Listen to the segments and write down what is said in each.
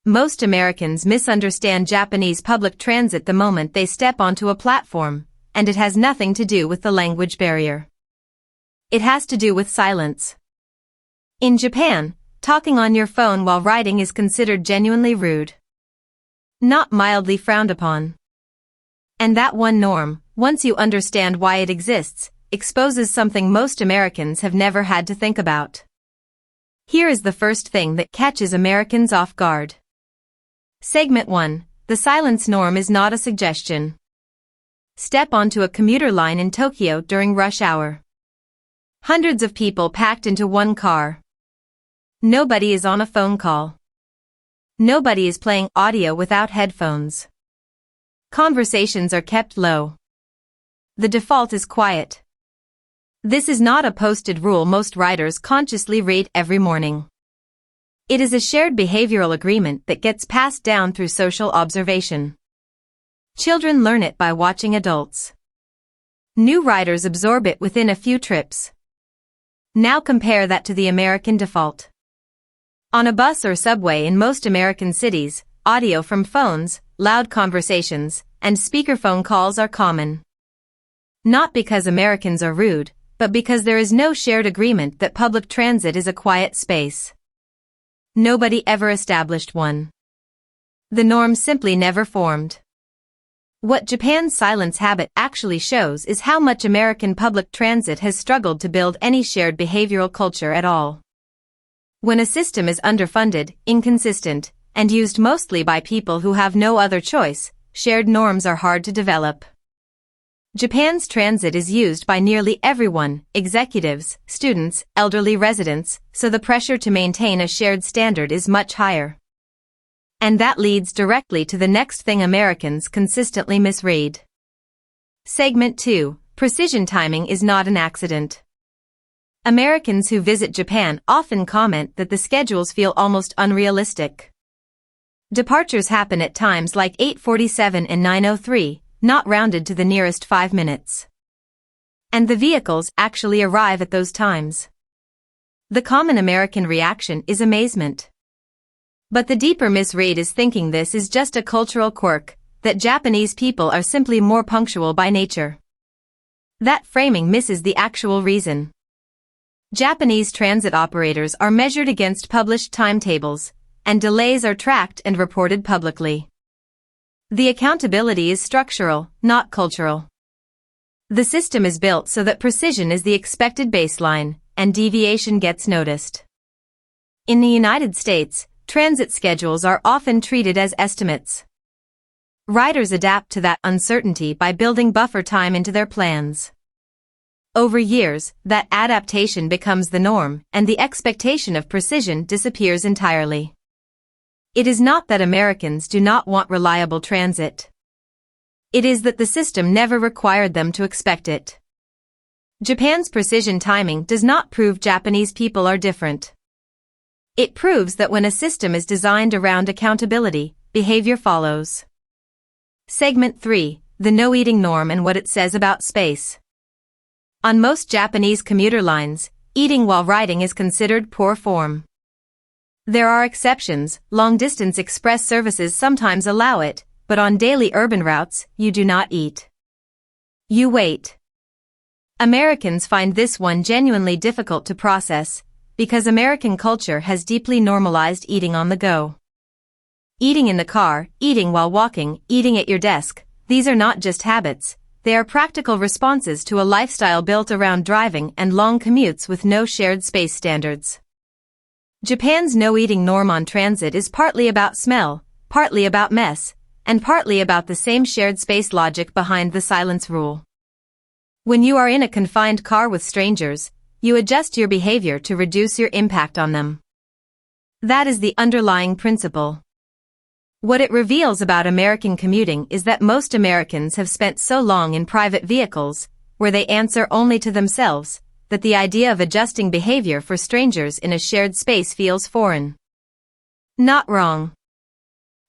Most Americans misunderstand Japanese public transit the moment they step onto a platform, and it has nothing to do with the language barrier. It has to do with silence. In Japan, talking on your phone while riding is considered genuinely rude, not mildly frowned upon. And that one norm, once you understand why it exists, exposes something most Americans have never had to think about. Here is the first thing that catches Americans off guard. Segment 1. The silence norm is not a suggestion. Step onto a commuter line in Tokyo during rush hour. Hundreds of people packed into one car. Nobody is on a phone call. Nobody is playing audio without headphones. Conversations are kept low. The default is quiet. This is not a posted rule most riders consciously read every morning. It is a shared behavioral agreement that gets passed down through social observation. Children learn it by watching adults. New riders absorb it within a few trips. Now compare that to the American default. On a bus or subway in most American cities, audio from phones, loud conversations, and speakerphone calls are common. Not because Americans are rude, but because there is no shared agreement that public transit is a quiet space. Nobody ever established one. The norm simply never formed. What Japan's silence habit actually shows is how much American public transit has struggled to build any shared behavioral culture at all. When a system is underfunded, inconsistent, and used mostly by people who have no other choice, shared norms are hard to develop. Japan's transit is used by nearly everyone, executives, students, elderly residents, so the pressure to maintain a shared standard is much higher. And that leads directly to the next thing Americans consistently misread. Segment 2. Precision timing is not an accident. Americans who visit Japan often comment that the schedules feel almost unrealistic. Departures happen at times like 8:47 and 9:03, not rounded to the nearest 5 minutes. And the vehicles actually arrive at those times. The common American reaction is amazement. But the deeper misread is thinking this is just a cultural quirk, that Japanese people are simply more punctual by nature. That framing misses the actual reason. Japanese transit operators are measured against published timetables, and delays are tracked and reported publicly. The accountability is structural, not cultural. The system is built so that precision is the expected baseline, and deviation gets noticed. In the United States, transit schedules are often treated as estimates. Riders adapt to that uncertainty by building buffer time into their plans. Over years, that adaptation becomes the norm, and the expectation of precision disappears entirely. It is not that Americans do not want reliable transit. It is that the system never required them to expect it. Japan's precision timing does not prove Japanese people are different. It proves that when a system is designed around accountability, behavior follows. Segment 3. The no-eating norm and what it says about space. On most Japanese commuter lines, eating while riding is considered poor form. There are exceptions. Long-distance express services sometimes allow it, but on daily urban routes, you do not eat. You wait. Americans find this one genuinely difficult to process, because American culture has deeply normalized eating on the go. Eating in the car, eating while walking, eating at your desk, these are not just habits, they are practical responses to a lifestyle built around driving and long commutes with no shared space standards. Japan's no-eating norm on transit is partly about smell, partly about mess, and partly about the same shared space logic behind the silence rule. When you are in a confined car with strangers, you adjust your behavior to reduce your impact on them. That is the underlying principle. What it reveals about American commuting is that most Americans have spent so long in private vehicles, where they answer only to themselves, that the idea of adjusting behavior for strangers in a shared space feels foreign. Not wrong.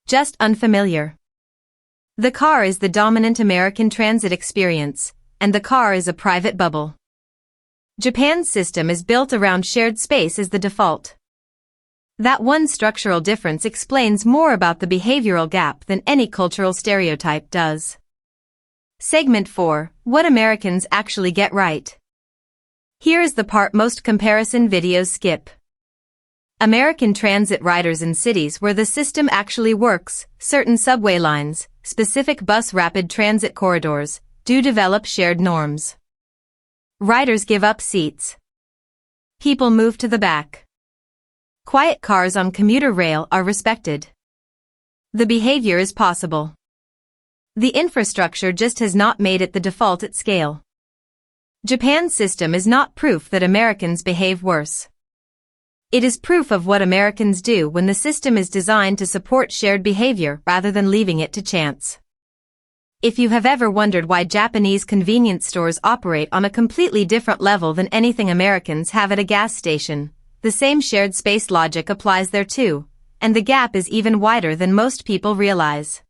Just unfamiliar. The car is the dominant American transit experience, and the car is a private bubble. Japan's system is built around shared space as the default. That one structural difference explains more about the behavioral gap than any cultural stereotype does. Segment 4. What Americans actually get right. Here is the part most comparison videos skip. American transit riders in cities where the system actually works, certain subway lines, specific bus rapid transit corridors, do develop shared norms. Riders give up seats. People move to the back. Quiet cars on commuter rail are respected. The behavior is possible. The infrastructure just has not made it the default at scale. Japan's system is not proof that Americans behave worse. It is proof of what Americans do when the system is designed to support shared behavior rather than leaving it to chance. If you have ever wondered why Japanese convenience stores operate on a completely different level than anything Americans have at a gas station, the same shared space logic applies there too, and the gap is even wider than most people realize.